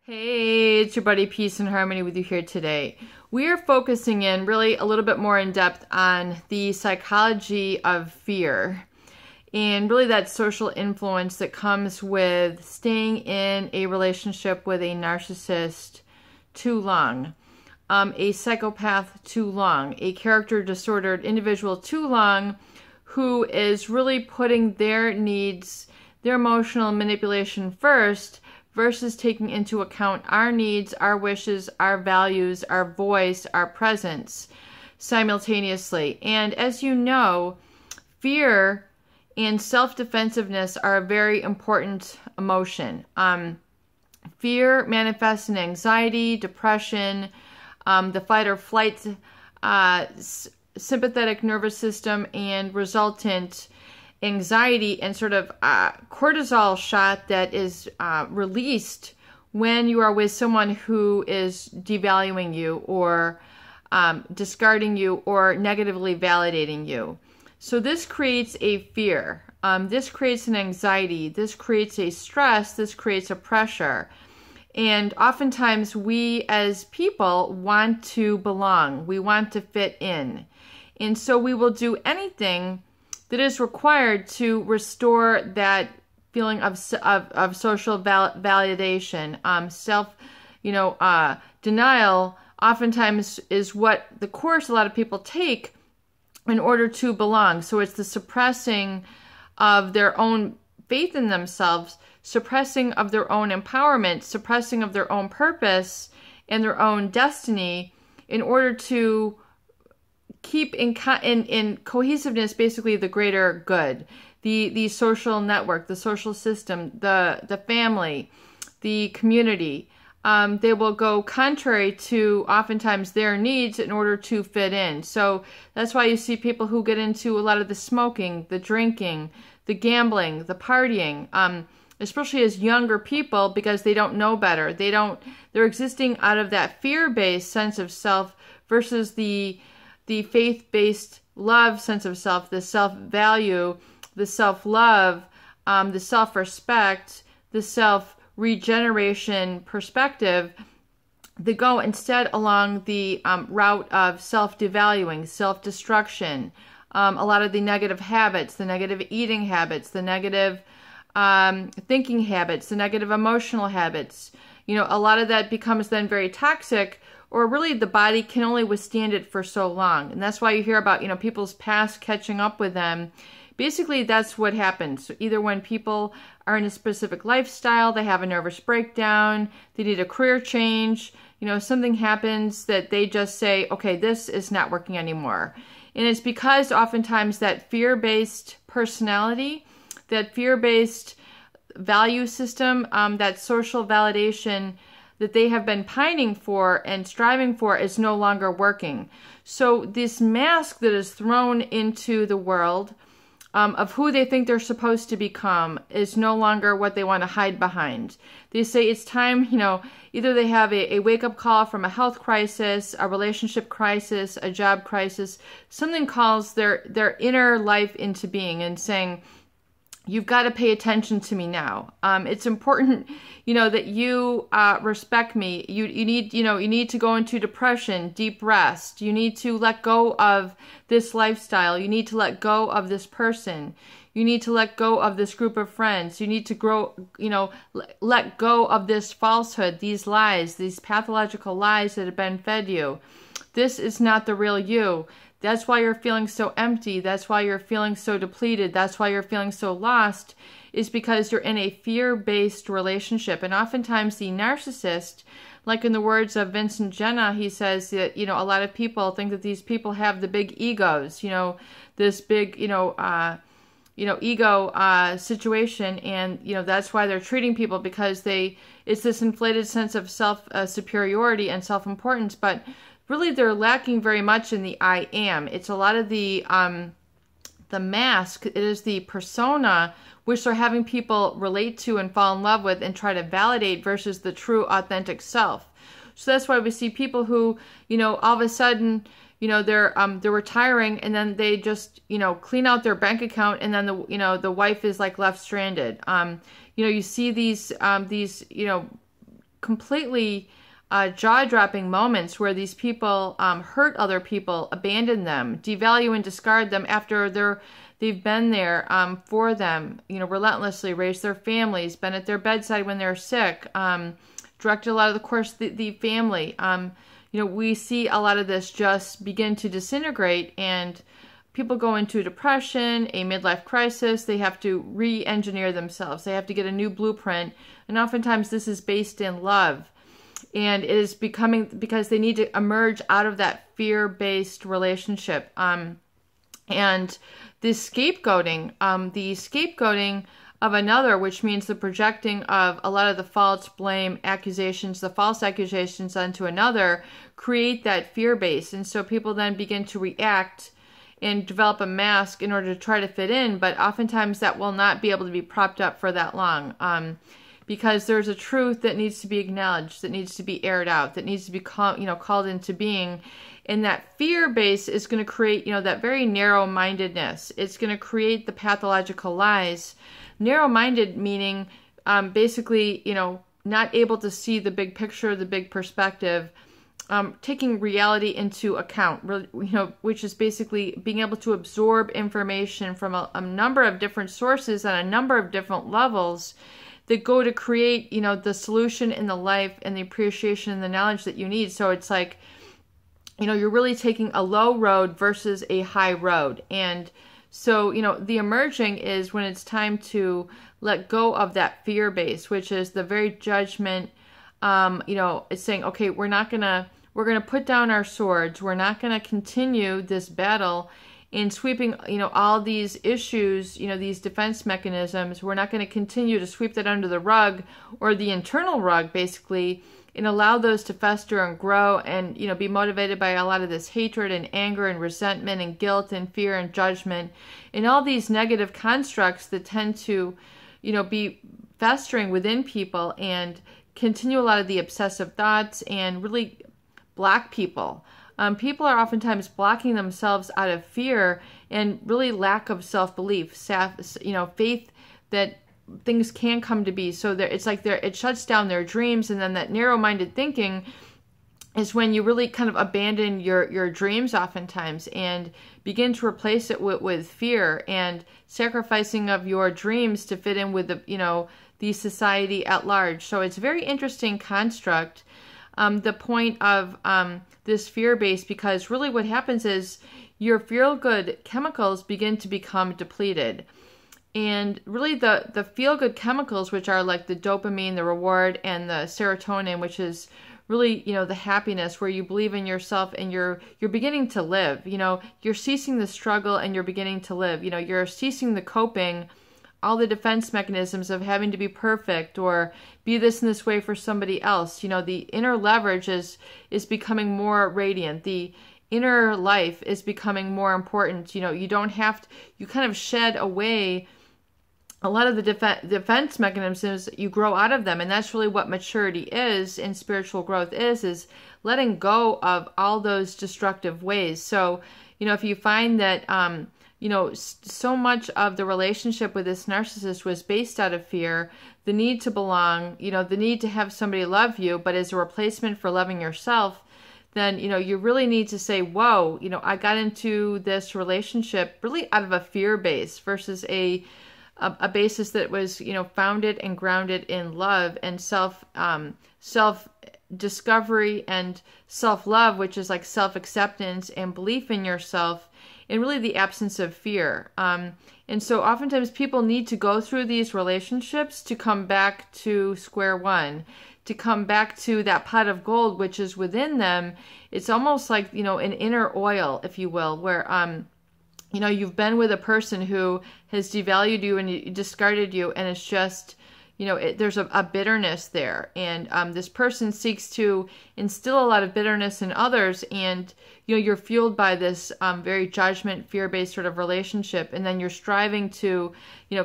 Hey, it's your buddy Peace and Harmony with you here today. We are focusing in really a little bit more in depth on the psychology of fear and really that social influence that comes with staying in a relationship with a narcissist too long, a psychopath too long, a character disordered individual too long who is really putting their needs, their emotional manipulation first versus taking into account our needs, our wishes, our values, our voice, our presence simultaneously. And as you know, fear and self-defensiveness are a very important emotion. Fear manifests in anxiety, depression, the fight or flight sympathetic nervous system, and resultant anxiety and sort of cortisol shot that is released when you are with someone who is devaluing you or discarding you or negatively validating you. So this creates a fear. This creates an anxiety. This creates a stress. This creates a pressure. And oftentimes we as people want to belong. We want to fit in. And so we will do anything that is required to restore that feeling of social validation. Denial oftentimes is what the course a lot of people take in order to belong. So it's the suppressing of their own faith in themselves, suppressing of their own empowerment, suppressing of their own purpose and their own destiny in order to keep in cohesiveness, basically the greater good, the social network, the social system, the family, the community. They will go contrary to oftentimes their needs in order to fit in. So that's why you see people who get into a lot of the smoking, the drinking, the gambling, the partying, especially as younger people, because they don't know better. They're existing out of that fear-based sense of self versus the faith-based love sense of self, the self-value, the self-love, the self-respect, the self-regeneration perspective. They go instead along the route of self-devaluing, self-destruction, a lot of the negative habits, the negative eating habits, the negative thinking habits, the negative emotional habits. A lot of that becomes then very toxic, or really the body can only withstand it for so long. And that's why you hear about, people's past catching up with them. Basically, that's what happens. So either when people are in a specific lifestyle, they have a nervous breakdown, they need a career change, something happens that they just say, okay, this is not working anymore. And it's because oftentimes that fear-based personality, that fear-based value system, that social validation that they have been pining for and striving for is no longer working. So this mask that is thrown into the world of who they think they're supposed to become is no longer what they want to hide behind. They say it's time, either they have a wake-up call from a health crisis, a relationship crisis, a job crisis, something calls their inner life into being and saying, you've got to pay attention to me now. It's important, that you respect me. You need to go into depression, deep rest. You need to let go of this lifestyle. You need to let go of this person. You need to let go of this group of friends. You need to let go of this falsehood, these lies, these pathological lies that have been fed you. This is not the real you. That's why you're feeling so empty. That's why you're feeling so depleted. That's why you're feeling so lost, is because you're in a fear-based relationship. And oftentimes the narcissist, like in the words of Vincent Genna, he says that, a lot of people think that these people have the big egos, this big, ego situation. And, that's why they're treating people, because it's this inflated sense of self-superiority and self-importance. But really, they're lacking very much in the I am. It's a lot of the mask. It is the persona which they're having people relate to and fall in love with and try to validate versus the true, authentic self. So that's why we see people who, all of a sudden, they're retiring, and then they just, clean out their bank account, and then the wife is like left stranded. You see these completely jaw-dropping moments where these people hurt other people, abandon them, devalue and discard them after they've been there for them, relentlessly, raised their families, been at their bedside when they're sick, directed a lot of the course the family. We see a lot of this just begin to disintegrate, and people go into depression, a midlife crisis. They have to re-engineer themselves. They have to get a new blueprint, and oftentimes this is based in love. And it is becoming because they need to emerge out of that fear-based relationship. And the scapegoating of another, which means the projecting of a lot of the false blame accusations, the false accusations onto another, create that fear base. And so people then begin to react and develop a mask in order to try to fit in, but oftentimes that will not be able to be propped up for that long. Because there's a truth that needs to be acknowledged, that needs to be aired out, that needs to be called into being. And that fear base is going to create, that very narrow-mindedness. It's going to create the pathological lies. Narrow-minded meaning basically, not able to see the big picture, the big perspective, taking reality into account, which is basically being able to absorb information from a number of different sources on a number of different levels that go to create, the solution in the life and the appreciation and the knowledge that you need. So it's like, you're really taking a low road versus a high road. And so, the emerging is when it's time to let go of that fear base, which is the very judgment, it's saying, okay, we're going to put down our swords. We're not going to continue this battle in sweeping, all these issues, these defense mechanisms. We're not going to continue to sweep that under the rug or the internal rug, basically, and allow those to fester and grow and, be motivated by a lot of this hatred and anger and resentment and guilt and fear and judgment and all these negative constructs that tend to, be festering within people and continue a lot of the obsessive thoughts and really block people. People are oftentimes blocking themselves out of fear and really lack of self-belief, faith that things can come to be. So it's like it shuts down their dreams, and then that narrow-minded thinking is when you really kind of abandon your dreams oftentimes and begin to replace it with fear and sacrificing of your dreams to fit in with the society at large. So it's a very interesting construct. The point of this fear base, because really what happens is your feel-good chemicals begin to become depleted. And really the feel-good chemicals, which are like the dopamine, the reward, and the serotonin, which is really, the happiness where you believe in yourself and you're beginning to live. You're ceasing the struggle and you're beginning to live. You're ceasing the coping, all the defense mechanisms of having to be perfect or be this and this way for somebody else. The inner leverage is becoming more radiant. The inner life is becoming more important. You don't have to, you kind of shed away a lot of the defense mechanisms. You grow out of them. And that's really what maturity is and spiritual growth is letting go of all those destructive ways. So, if you find that, so much of the relationship with this narcissist was based out of fear, the need to belong, the need to have somebody love you, but as a replacement for loving yourself, then, you really need to say, whoa, I got into this relationship really out of a fear base versus a basis that was, founded and grounded in love and self-discovery and self-love, which is like self-acceptance and belief in yourself, and really the absence of fear. And so oftentimes people need to go through these relationships to come back to square one, to come back to that pot of gold, which is within them. It's almost like, an inner oil, if you will, where, you've been with a person who has devalued you and discarded you, and it's just, there's a bitterness there. And this person seeks to instill a lot of bitterness in others, and, you're fueled by this very judgment, fear-based sort of relationship, and then you're striving to,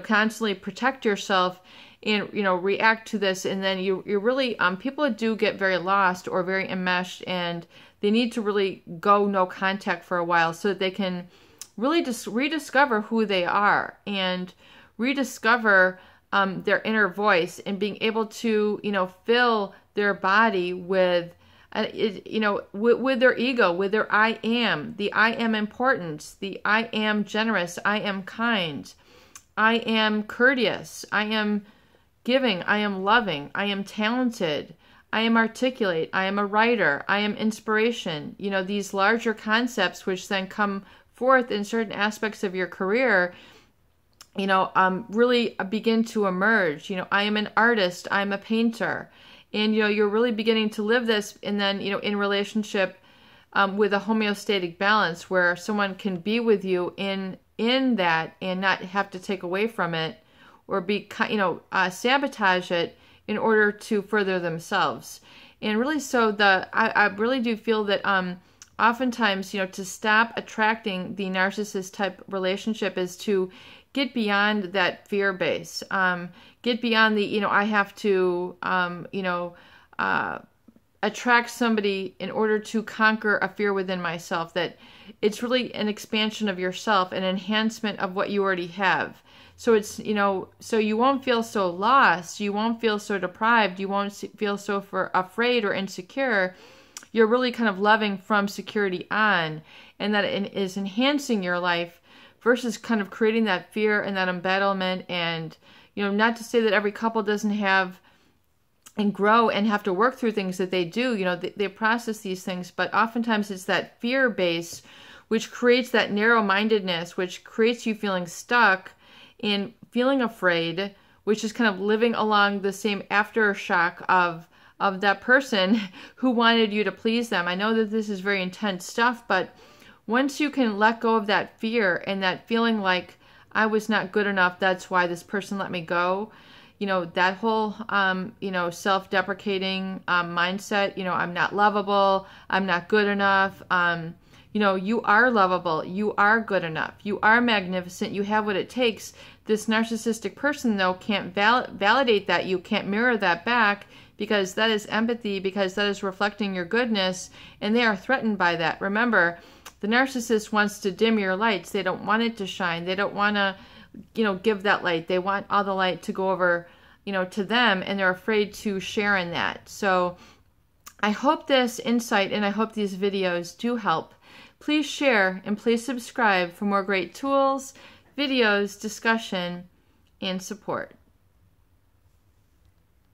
constantly protect yourself and, react to this, and then you're really, people do get very lost or very enmeshed, and they need to really go no contact for a while so that they can really just rediscover who they are and rediscover their inner voice and being able to, fill their body with, with their ego, with their I am, the I am important, the I am generous, I am kind, I am courteous, I am giving, I am loving, I am talented, I am articulate, I am a writer, I am inspiration. These larger concepts which then come forth in certain aspects of your career, really begin to emerge. I am an artist, I'm a painter. And, you're really beginning to live this, and then, in relationship with a homeostatic balance where someone can be with you in that and not have to take away from it or sabotage it in order to further themselves. And really, so I really do feel that oftentimes, to stop attracting the narcissist type relationship is to get beyond that fear base. Get beyond the, I have to, attract somebody in order to conquer a fear within myself. That it's really an expansion of yourself, an enhancement of what you already have. So it's, so you won't feel so lost, you won't feel so deprived, you won't feel so afraid or insecure. You're really kind of loving from security on, and that it is enhancing your life versus kind of creating that fear and that embattlement. And, not to say that every couple doesn't have and grow and have to work through things that they do, they process these things, but oftentimes it's that fear base which creates that narrow-mindedness, which creates you feeling stuck and feeling afraid, which is kind of living along the same aftershock of that person who wanted you to please them. I know that this is very intense stuff, but once you can let go of that fear and that feeling like I was not good enough, that's why this person let me go, that whole, self-deprecating mindset, I'm not lovable, I'm not good enough, you are lovable, you are good enough, you are magnificent, you have what it takes. This narcissistic person, though, can't validate that, you can't mirror that back, because that is empathy, because that is reflecting your goodness, and they are threatened by that. Remember, the narcissist wants to dim your lights. They don't want it to shine. They don't want to, give that light. They want all the light to go over, to them, and they're afraid to share in that. So I hope this insight and I hope these videos do help. Please share and please subscribe for more great tools, videos, discussion, and support.